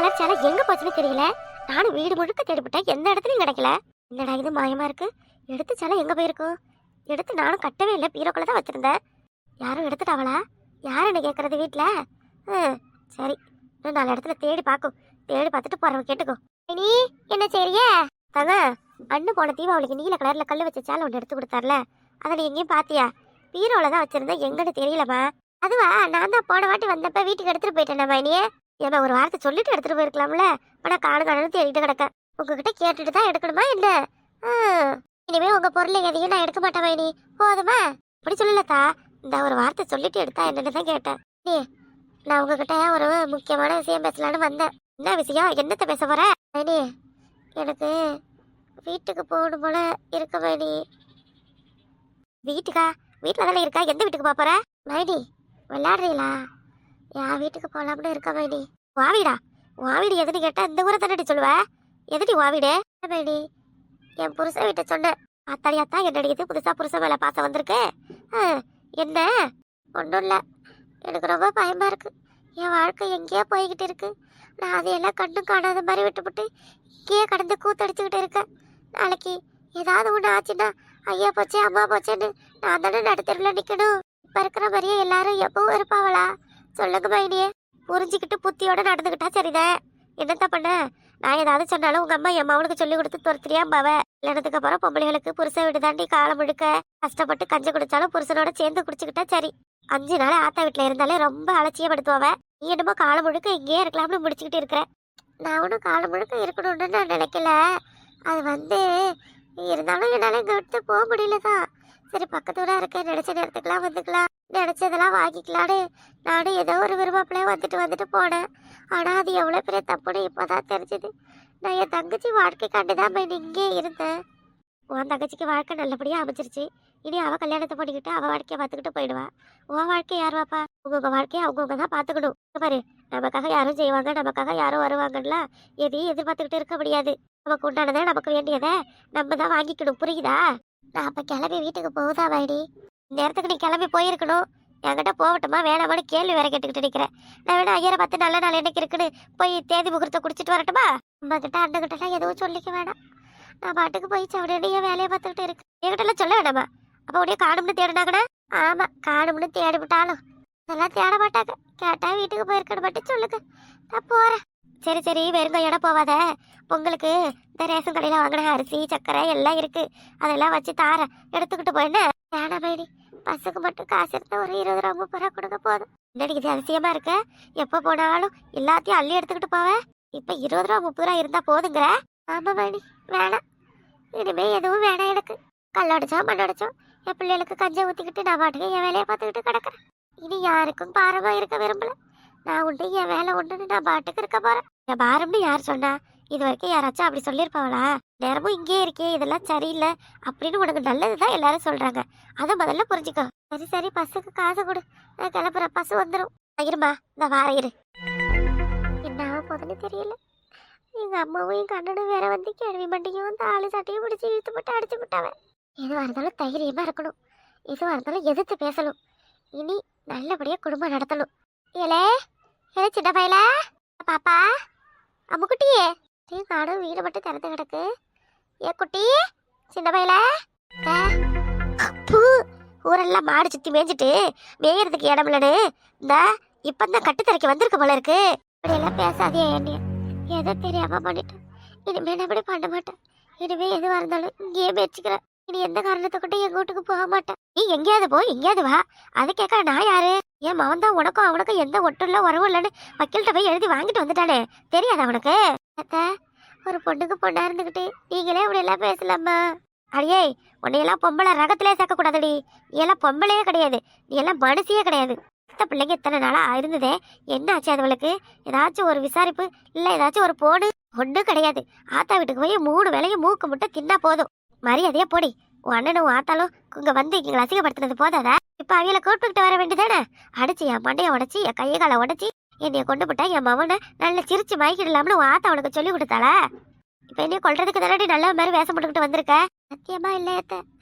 Colour சேலை எங்க போச்சுன்னு தெரியல. நானும் வீடு முழுக்க தேடிவிட்டேன், எந்த இடத்துலயும் கிடைக்கல. என்னடா இது மாயமா இருக்கு. எடுத்து சேலை எங்க போயிருக்கும்? எடுத்து நானும் கட்டவே இல்லை, பீரோக்குள்ள தான் வச்சிருந்தேன். யாரும் எடுத்துட்டாவளா? யாருன்னு கேட்கறது வீட்டுல? சரி, இன்னும் 4 இடத்துல தேடி பார்க்கும். தேடி பார்த்துட்டு போறவ கேட்டுக்கோ. நீ என்ன சரியா தாங்க? அண்ணு போன தீபாவளிக்கு நீல கலர்ல கல்லு வச்ச சேலை ஒன்று எடுத்து கொடுத்தார்ல, அதை நீ எங்கேயும் பாத்தியா? பீரோல தான் வச்சிருந்தேன், எங்கன்னு தெரியலமா. அதுவா, நான் தான் போன வாட்டி வந்தப்ப வீட்டுக்கு எடுத்துட்டு போயிட்டேன். மைனியே ஏமா ஒரு வார்த்தை சொல்லிட்டு எடுத்துட்டு போயிருக்கலாம்ல. ஆனா காணு தேடிட்டு கிடக்க. உங்ககிட்ட கேட்டுட்டு தான் எடுக்கணுமா என்ன? இனிமே உங்க பொருளை எதையும் நான் எடுக்க மாட்டேன் மைனி, போதுமா? அப்படி சொல்லலத்தா, இந்த ஒரு வார்த்தை சொல்லிட்டு எடுத்தா என்னன்னு தான் கேட்டேன். நீ நான் உங்ககிட்ட ஒரு முக்கியமான விஷயம் பேசலான்னு வந்தேன். என்ன விஷயம்? என்னத்த பேச போற மைனி? எனக்கு வீட்டுக்கு போகணும் போல இருக்க மைனி. வீட்டுக்கா? வீட்டுல தானே இருக்கா, எந்த வீட்டுக்கு போற மைனி? விளையாடுறீங்களா? என் வீட்டுக்கு போலாம்னு இருக்க மைனி. வாவிடா? வாவிடு எதுன்னு கேட்டா இந்த ஊரை தானடி சொல்லுவ. எதுடி வாவிடு மைனி? என் புருஷன் வீட்டை சொன்னேன். அத்தாடியாத்தான் என்னடி இது புதுசா புருஷன் மேல பாசம் வந்திருக்கு? என்ன? ஒன்றும் இல்லை, எனக்கு ரொம்ப பயமா இருக்கு. என் வாழ்க்கை எங்கேயோ போய்கிட்டு இருக்கு. நான் அதையெல்லாம் கண்ணும் காணாத மாதிரி விட்டுவிட்டு இங்கேயே கடந்து கூத்தடிச்சுக்கிட்டு இருக்கேன். நாளைக்கு ஏதாவது ஒன்று ஆச்சுன்னா ஐயா போச்சே அம்மா போச்சேன்னு நான் தானே நடுத்தருவில் நிற்கணும். இப்போ இருக்கிற மாதிரியே எல்லாரும் எப்பவும் இருப்பாவளா? சொல்லுங்க மைனியே. புரிஞ்சுக்கிட்டு புத்தியோட நடந்துக்கிட்டா சரிதான். என்னத்த பண்ண? நான் ஏதாவது சொன்னாலும் உங்க அம்மா என் அவளுக்கு சொல்லி கொடுத்து துரத்துறியாம்பாவ. கல்யாணத்துக்கு அப்புறம் பொம்பளைகளுக்கு புருஷன் வீடு தாண்டி காலம் முழுக்க கஷ்டப்பட்டு கஞ்சி குடிச்சாலும் புருஷனோட சேர்ந்து குடிச்சுக்கிட்டா சரி. 5 நாள் ஆத்தா வீட்டுல இருந்தாலே ரொம்ப அலட்சியப்படுத்துவாவ. நீ என்னமோ காலம் முழுக்க இங்கேயே இருக்கலாம்னு முடிச்சுக்கிட்டு இருக்கிற. நான் ஒன்றும் காலம் முழுக்க இருக்கணும்னு நான் நினைக்கல. அது இருந்தாலும் என்னால இங்க விட்டு போக முடியலதான். சரி, பக்கத்தூரா இருக்க, நினைச்ச நேரத்துக்குலாம் வந்துக்கலாம், நினைச்சதெல்லாம் வாங்கிக்கலான்னு நானும் ஏதோ ஒரு விருப்பப்பிள்ளைய வந்துட்டு போனேன். ஆனா அது எவ்வளவு பெரிய தப்புன்னு இப்பதான் தெரிஞ்சது. நான் என் தங்கச்சி வாழ்க்கை கண்டுதான் போய் இங்கே இருந்தேன். உன் தங்கச்சிக்கு வாழ்க்கை நல்லபடியா அமைச்சிருச்சு. இனி அவ கல்யாணத்தை பண்ணிக்கிட்டு அவ வாழ்க்கைய பார்த்துக்கிட்டு போயிடுவா. உன் வாழ்க்கை யார் வாப்பா? உங்க வாழ்க்கைய அவங்கவுங்க தான் பாத்துக்கணும். பாரு, நமக்காக யாரும் செய்வாங்க, நமக்காக யாரும் வருவாங்கலாம் எதையும் எதிர்பார்த்துக்கிட்டு இருக்க முடியாது. நமக்கு உண்டானதை, நமக்கு வேண்டியதை நம்ம தான் வாங்கிக்கணும், புரியுதா? நான் அப்ப கிளம்பி வீட்டுக்கு போகுதா வைடி? நேரத்துக்கு நீ கிளம்பி போயிருக்கணும். என்கிட்ட போகட்டுமா வேணாமான்னு கேள்வி வேற கேட்டுக்கிட்டு நிற்கிறேன். நான் வேணா ஐயரை பார்த்து நல்ல நாள் என்னைக்கு இருக்குன்னு போய் தேதி முகூர்த்தம் குடிச்சிட்டு வரட்டுமா? அம்மா கிட்ட அண்ணகிட்டலாம் எதுவும் சொல்லிக்க வேணாம். நான் பாட்டுக்கு போய் சவுடைய வேலையை பார்த்துக்கிட்டு இருக்கு. என்கிட்டலாம் சொல்ல வேணாமா? அப்போ உடைய காணும்னு தேடினாங்கண்ணா? ஆமா, காணும்னு தேடி விட்டாலும் அதெல்லாம் தேட மாட்டாங்க. கேட்டா வீட்டுக்கு போயிருக்கணும் மட்டும் சொல்லுங்க, நான் போறேன். சரி சரி, வெறுங்கையோட போவாத. பொங்கலுக்கு இந்த ரேஷன் கடையில வாங்கின அரிசி சர்க்கரை எல்லாம் இருக்கு, அதெல்லாம் வச்சு தார எடுத்துக்கிட்டு போயின்னு. வேணாம் மைனி, பஸ்ஸுக்கு மட்டும் காசு இருந்தா ஒரு 20 ரூபா 30 ரூபா கொடுக்க போதும். என்னடி இது அதிசயமா இருக்க? எப்ப போனாலும் எல்லாத்தையும் அள்ளி எடுத்துக்கிட்டு போவேன். இப்ப 20 ரூபா 30 ரூபா இருந்தா போதுங்கிற? ஆமா மைனி, வேணாம். இனிமே எதுவும் வேணாம் எனக்கு. கல்லடிச்சோம் மண்ணடிச்சோம் என் பிள்ளைகளுக்கு கஞ்சை ஊத்திக்கிட்டு நான் பாட்டுக்கு என் வேலையை பார்த்துக்கிட்டு கிடக்குறேன். இனி யாருக்கும் பாரமா இருக்க விரும்பல. நான் உண்டு என் வேலை உண்டுன்னு நான் பாட்டுக்கு இருக்க போறேன். என் பாரம்னு யார் சொன்னா? இது வரைக்கும் யாராச்சும் அப்படி சொல்லியிருப்பாங்களா? நேரமும் இங்கே இருக்கே, இதெல்லாம் சரியில்லை அப்படின்னு உனக்கு நல்லதுதான் எல்லாரும் சொல்றாங்க. அதை முதல்ல புரிஞ்சுக்கோ. சரி சரி, பஸ்ஸுக்கு காசு கொடு, நான் கிளம்புறேன். பஸ் வந்துடும். இருமா, இந்த வார இரு. என்ன ஆக போதுன்னு தெரியல. எங்க அம்மாவும் எங்க அண்ணனும் வேற வந்து கேள்வி மண்டியும் அந்த ஆளு சட்டையும் பிடிச்சி இழுத்து போட்டு அடிச்சு விட்டாவன். எதுவாக இருந்தாலும் தைரியமா இருக்கணும், எதுவாக இருந்தாலும் எதிர்த்து பேசணும். இனி நல்லபடியா குடும்பம் நடத்தணும். ஏலே ஏலே சின்ன பையல, பாப்பா அம்முக்குட்டியே, நானும் வீடு மட்டும் திறந்து கிடக்கு. ஏ குட்டி, சின்ன பையல, ஊரெல்லாம் மாடு சுத்தி மேய்ஞ்சிட்டு மேயறதுக்கு இடம் இல்லைன்னு இந்த இப்பந்தான் கட்டுத்தரைக்கு வந்திருக்க போல இருக்கு. இப்படியெல்லாம் பேசாதே என்னைய, ஏதோ தெரியாம பண்ணிட்டேன். இனிமே நான் அப்படி பண்ண மாட்டேன். இனிமே எதுவாக இருந்தாலும் இங்கேயே மேய்ச்சிக்கிறேன். இனி எந்த காரணத்தை கொண்டு எங்க வீட்டுக்கு போக மாட்டேன். நீ எங்கேயாவது போ, எங்கேயாவது வா, அதை கேட்க நான் யாரு? என் மவன் தான் உனக்கும் அவனுக்கும் எந்த ஒட்டும் இல்லை உறவும் இல்லைன்னு வக்கீல்கிட்ட போய் எழுதி வாங்கிட்டு வந்துட்டானே, தெரியாது அவனுக்கு? ஒரு பொண்ணுக்கு பொண்ணா இருந்துகிட்டு நீங்களே இப்படி எல்லாம் பேசலாமா? அடியே, உன்னையெல்லாம் பொம்பளை ரகத்திலே சேர்க்க கூடாதுடி. நீ எல்லாம் பொம்பளையே கிடையாது, நீ எல்லாம் மனுஷியே கிடையாது. பிள்ளைங்க இத்தனை நாளா இருந்ததே, என்ன ஆச்சு அதுவளுக்கு? ஏதாச்சும் ஒரு விசாரிப்பு இல்ல, ஏதாச்சும் ஒரு போடு? ஒன்றும் கிடையாது. ஆத்தா வீட்டுக்கு போய் 3 வேளையும் மூக்கு முட்டை தின்னா போதும். மரியாதையா போடி. உன் அண்ணனும் ஆத்தாலும் இங்க வந்து இங்க அசிங்கப்படுத்துனது போதாதா? இப்ப அவையில கூப்பிட்டுக்கிட்டு வர வேண்டியதானே? அடிச்சு என் மண்டையை உடச்சி என் கையை காலை உடச்சி என்னைய கொண்டு போட்டா என் மவனை நல்ல சிரிச்சு மயக்கிடலாம்னு உன் ஆத்தா அவனுக்கு சொல்லி கொடுத்தாளா? இப்ப என்னைய கொல்றதுக்கு தானே நல்ல மாதிரி வேஷம் போட்டுக்கிட்டு வந்திருக்க? சத்தியமா இல்லையத்த,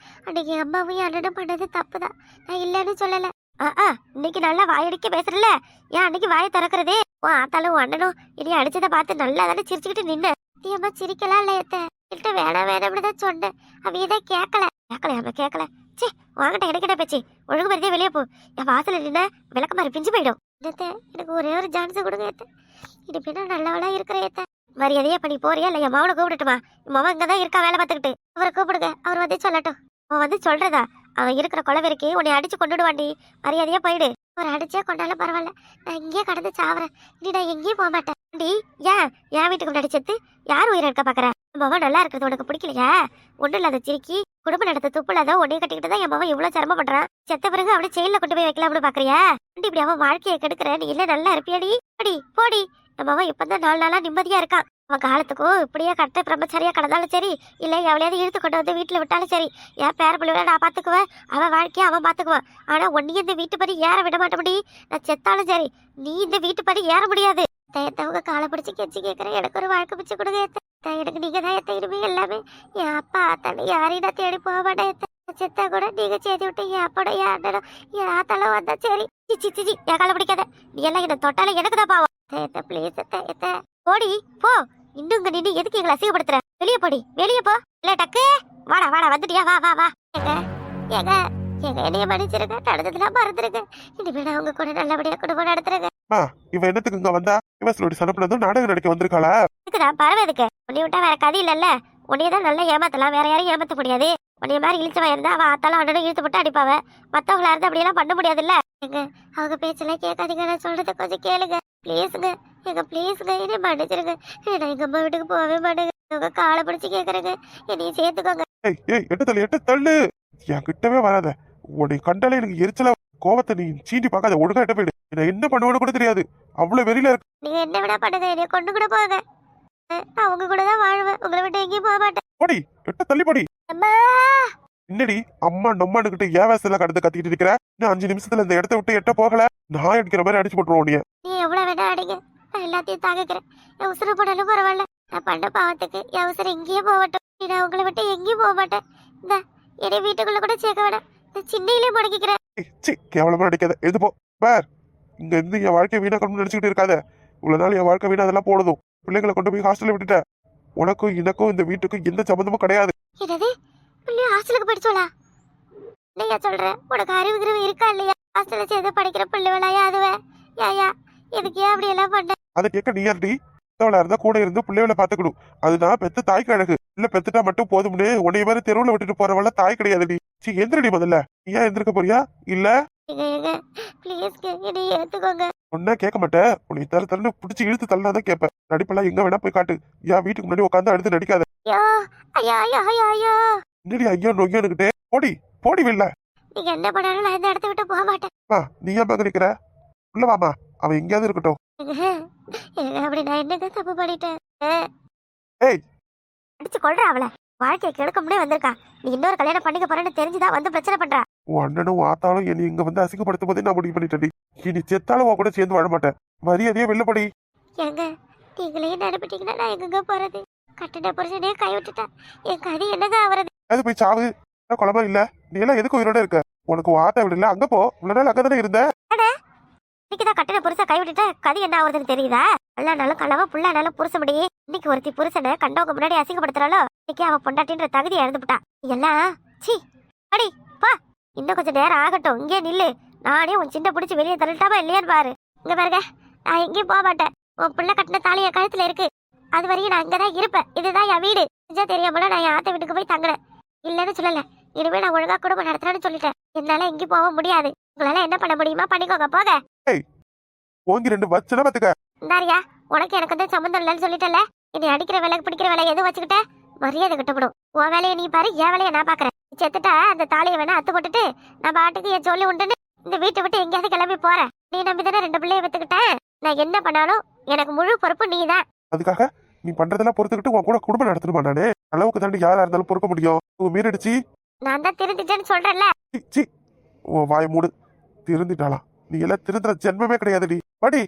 அன்னைக்கு என் அம்மாவையும் அண்ணனும் பண்ணது தப்புதான், நான் இல்லைன்னு சொல்லல. இன்னைக்கு நல்லா வாயடிக்க பேசுறல, ஏன் அன்னைக்கு வாயை திறக்கிறது? உன் ஆத்தாலும் உன் அண்ணனும் இனி அடிச்சதை பார்த்து நல்லா தானே சிரிச்சுக்கிட்டு நின்ன. சத்தியமா சிரிக்கலாம் இல்ல ஏத்த, கிட்ட வேணாம் வேணாம்னு சொன்னேன். அவ இதை கேட்கல. சே, வாங்கிட்ட கிடைக்கிட்ட பேச்சு. ஒழுங்கு மரியாதை வெளியே போ. என் வாசல நின்ன விளக்க மாதிரி பிஞ்சு போயிடும். ஏத்த, எனக்கு ஒரே ஒரு சான்ஸ் கொடுங்க ஏத்த. இது பின்னா நல்லவளா இருக்கிற ஏத்த. மரியாதையே பண்ணி போறியா இல்ல என் மகனை கூப்பிடட்டுமா? என் மகன் இங்கதான் இருக்கா வேலை பார்த்துக்கிட்டு. அவரை கூப்பிடுங்க, அவர் வந்து சொல்லட்டும். அவன் வந்து சொல்றதா? அவன் இருக்கிற கொலவெறிக்கு உன்னை அடிச்சு கொண்டுடுவாண்டி. மரியாதையா போயிடு. ஒரு அடிச்சே கொண்டாலும் பரவாயில்ல, நான் இங்கேயே கடந்து சாவறேன். நீ நான் எங்கேயும் போக மாட்டேன். ஏன் என் வீட்டுக்கு முன்னாடி செத்து யார் உயிரை எடுக்க பாக்குற? என் மகன் நல்லா இருக்கிறது உனக்கு பிடிக்கலையா? ஒன்றும் இல்லாத சிரிக்கி குடும்ப நடத்த துப்பு இல்லாத உன்னையும் கட்டிக்கிட்டு தான் என் மகன் இவ்வளவு சிரமம் பண்றான். செத்த பிறகு அவனை செயல கொண்டு போய் வைக்கலாம்னு பாக்குறியா? இப்படி அவன் வாழ்க்கையை கெடுக்கிற. நீ இல்ல நல்லா இருப்பியாடி? போடி. என் மகன் இப்பதான் 4 நாளா நிம்மதியா இருக்கான். அவன் காலத்துக்கும் இப்படியே கட்ட பிரம்மச்சரியா கடந்தாலும் சரி, இல்ல எவ்வளையாவது இழுத்து கொண்டு வந்து வீட்டுல விட்டாலும் சரி, என் பேர பிள்ளையோட நான் பாத்துக்குவேன். அவன் வாழ்க்கைய அவன் பாத்துக்குவான். ஆனா உன்னையும் இந்த வீட்டு படி ஏற விட மாட்டேன். நான் செத்தாலும் சரி, நீ இந்த வீட்டு படி ஏற முடியாது. தயத்தவங்க காலை பிடிச்சி கெஞ்சி கேட்கறேன், எனக்கு ஒரு வாழ்க்கை பிடிச்சி கொடுங்க. எனக்கு நீங்க தான் தேடுமே எல்லாமே. என் அப்பா ஆத்தால யாரையும் நான் தேடி போக மாட்டேன். செத்தா கூட நீங்க செய்தி விட்டு என் அப்போட என் அண்ணனும் என் ஆத்தாலும் வந்தா சரி. சிச்சி என் காலை பிடிக்காத. நீ எல்லாம் என்ன தொட்டாலும் எனக்கு தான் பாவம். தயத்த பிளீஸ் தயத்த போடி போ. இன்னும் இங்க நின்று எதுக்கு எங்களை அசிங்கப்படுத்துற? வெளியே போடி, வெளியே போ. இல்ல டக்கு வாடா வந்துட்டியா? வா எங்க என்னைய மன்னிச்சிருக்க, நடந்ததுலாம் மறந்துருங்க. இனிமே நான் உங்க கூட நல்லபடியா குடும்பம் நடத்துறேங்க. இவ என்னத்துக்கு இங்க வந்தா? இவ சொல்லி சனப்புலதும் நாடகம் நடிக்க வந்திருக்காளா? இதுக்குதான் பரவாதுக்கு. உன்னை விட்டா வேற கதை இல்லல்ல. உன்னையதான் நல்லா ஏமாத்தலாம், வேற யாரையும் ஏமாத்த முடியாது. உன்னைய மாதிரி இழுச்சவா இருந்தா அவ ஆத்தாலும் அண்ணனும் இழுத்து போட்டு அடிப்பாவ. மத்தவங்களா இருந்தா அப்படியெல்லாம் பண்ண முடியாதுல்ல. எங்க அவங்க பேச்செல்லாம் கேட்காதீங்க, நான் சொல்றத கொஞ்சம் கேளுங்க பிளீஸுங்க. ப்ளீஸுங்க என்னை மன்னிச்சிருங்க. நான் எங்க அம்மா வீட்டுக்கு போகவே மாட்டேங்க. உங்க காலை பிடிச்சி கேட்கறேங்க, என்னையும் சேர்த்துக்கோங்க. எட்டு தள்ளு. என் கிட்டவே வராத. உன்னை கண்டாலே எனக்கு எரிச்சலா கோவத்தை நீ சீண்டி பார்க்காத. ஒழுங்கா எட்ட போயிடு. நான் என்ன பண்ணுவேன்னு கூட தெரியாது. அவ்வளவு வெறியில இருக்கு. நீங்க என்ன விட பண்ணுங்க, என்னைய கொண்டு கூட போங்க. நான் உங்க கூட தான் வாழ்வேன், உங்களை விட்டு எங்கேயும் போக மாட்டேன். போடி, எட்ட தள்ளி போடி. என்னடி அம்மா நம்மன்னு கிட்ட ஏவாசெல்லாம் கடந்து கத்திக்கிட்டு இருக்கிற? இன்னும் 5 நிமிஷத்துல இந்த இடத்த விட்டு எட்ட போகல, நான் அடிக்கிற மாதிரி அடிச்சு போட்டுருவோம். நீ எவ்வளவு வேணா அடிங்க, நான் எல்லாத்தையும் தாங்கிக்கிறேன். என் உசுறு போனாலும் பரவாயில்ல. நான் பண்ண பாவத்துக்கு என் உசுறு எங்கேயும் போகட்டும். நான் உங்களை விட்டு எங்கேயும் போக மாட்டேன். இந்த என்னை வீட்டுக்குள்ள கூட சேர்க்க வேணாம். சின்னையிலே முடக்கிக்கிறேன். கேவலமா அடிக்காத. எது போ பார். இங்க இருந்து என் வாழ்க்கை வீணாக்கணும்னு நினைச்சுக்கிட்டு இருக்காத. இவ்வளவு நாள் என் வாழ்க்கை வீணா அதெல்லாம் போடுதும். பிள்ளைங்களை கொண்டு போய் ஹாஸ்டல்ல விட்டுட்ட. உனக்கும் எனக்கும் இந்த வீட்டுக்கும் எந்த சம்பந்தமும் கிடையாது. என்னது? பிள்ளைய ஹாஸ்டலுக்கு போயிடுச்சோளா? நீங்க சொல்ற உனக்கு அறிவுகிறவு இருக்கா இல்லையா? ஹாஸ்டல்ல சேர்ந்து படிக்கிற பிள்ளைவளாயா அதுவே? ஏயா எதுக்கு ஏன் அப்படி எல்லாம் பண்ண? அதை கேட்க நீ யாருடி? பெத்தவளா இருந்தா கூட இருந்து பிள்ளைகளை பாத்துக்கணும். அதுதான் பெத்த தாய்க்கு அழகு. இல்ல பெத்துட்டா மட்டும் போதும்னு உன்னைய மாதிரி தெருவுல விட்டுட்டு போறவள தாய் கிடையாதுடி. எந்திரடி முதல்ல. நீ ஏன் எந்திருக்க போறியா? இல்ல ஒன்னா கேட்க மாட்டேன். உன்னை தரன்னு பிடிச்சி இழுத்து தள்ளாதான் கேட்பேன். நடிப்பெல்லாம் எங்க வேணா போய் காட்டு. ஏன் வீட்டுக்கு முன்னாடி உட்காந்து அடுத்து நடிக்காத. என்னடி ஐயோ நொய்யோனுக்கிட்டே? போடி போடி வெளில. நீங்க என்ன பண்ணாலும் நான் இந்த இடத்த விட்டு போக மாட்டேன். நீ ஏன் பாக்க நிக்கிற? உள்ள வாமா, அவன் எங்கேயாவது இருக்கட்டும். அப்படி நான் என்னங்க தப்பு பண்ணிட்டேன்? ஏய், அடிச்சு கொள்ற அவள. வாழ்க்கையை கெடுக்க முடியே வந்திருக்கா. நீ இன்னொரு கல்யாணம் பண்ணிக்க போறேன்னு தெரிஞ்சுதான் வந்து பிரச்சனை பண்றா. உன் அண்ணனும் ஆத்தாலும் என்னை இங்க வந்து அசிங்கப்படுத்தும் போதே நான் முடிவு பண்ணிட்டேன். இனி செத்தாலும் உன் கூட சேர்ந்து வாழ மாட்டேன். மரியாதையே வெளிலப்படி. எங்க நீங்களே நினைப்பிட்டீங்கன்னா நான் எங்க போறது? கட்டின புருஷனே கை விட்டுட்டேன். என் கதை என்னங்க ஆவறது? அது போய் சாவு. குழம்பு இல்ல. நீ எல்லாம் எதுக்கு உயிரோட இருக்க? உனக்கு ஆத்தா விடல. அங்க போ. இவ்வளவு நாள் அங்கதானே இருந்த. இன்னைக்குதான் கட்டின புருஷன் கை விட்டுட்ட. கதி என்ன ஆகுறதுன்னு தெரியுதா? எல்லானாலும் கலவா புள்ளானாலும் புருஷ முடியே. இன்னைக்கு ஒருத்தி புருஷனை கண்டவங்க முன்னாடி அசிங்கப்படுத்துறாளோ, இன்னைக்கு அவன் பொண்டாட்டின்ற தகுதியை இழந்துவிட்டா. எல்லாம் சி அடி பா. இன்னும் கொஞ்சம் நேரம் ஆகட்டும், இங்கே நில்லு. நானே உன் சின்ன பிடிச்சி வெளியே தள்ளிட்டாமா இல்லையான்னு பாரு. இங்க பாருங்க, நான் எங்கேயும் போக மாட்டேன். உன் பிள்ளை கட்டின தாலிய கழுத்துல இருக்கு. அது வரையும் நான் இங்கதான் இருப்பேன். இதுதான் என் வீடு. செஞ்சா தெரியாமல நான் என் ஆத்த வீட்டுக்கு போய் தங்கினேன். இல்லன்னு சொல்லல. இனிமே நான் ஒழுங்கா குடும்பம் நடத்துறேன்னு சொல்லிட்டேன். என்னால எங்கேயும் போக முடியாது. உங்களால என்ன பண்ண முடியுமா பண்ணிக்கோங்க, போக. ஓங்கி 2 வச்சனா பாத்துக்க. இந்தாரியா, உனக்கு எனக்கு தான் சம்பந்தம் இல்லைன்னு சொல்லிட்டல. என்னை அடிக்கிற வேலை பிடிக்கிற வேலை எதுவும் வச்சுக்கிட்ட மரியாதை கிட்டப்படும். உன் வேலையை நீ பாரு, என் வேலையை நான் பாக்குறேன். செத்துட்டா அந்த தாலியை வேணா அத்து போட்டுட்டு நான் பாட்டுக்கு என் சொல்லி உண்டுன்னு இந்த வீட்டை விட்டு எங்கேயாவது கிளம்பி போறேன். நீ நம்பிதானே 2 பிள்ளைய வித்துக்கிட்டேன். நான் என்ன பண்ணாலும் எனக்கு முழு பொறுப்பு நீ தான். அதுக்காக நீ பண்றதெல்லாம் பொறுத்துக்கிட்டு உன் கூட குடும்பம் நடத்தணுமா? நானு அளவுக்கு தாண்டி யாரா இருந்தாலும் பொறுக்க முடியும். உன் மீறடிச்சு நான் தான் திருந்திட்டேன்னு சொல்றேன்ல. உன் வாய மூடு. திருந்திட்டாலாம். நீ எல்லாம் திருந்துற ஜென்மமே கிடையாதுடி. படி.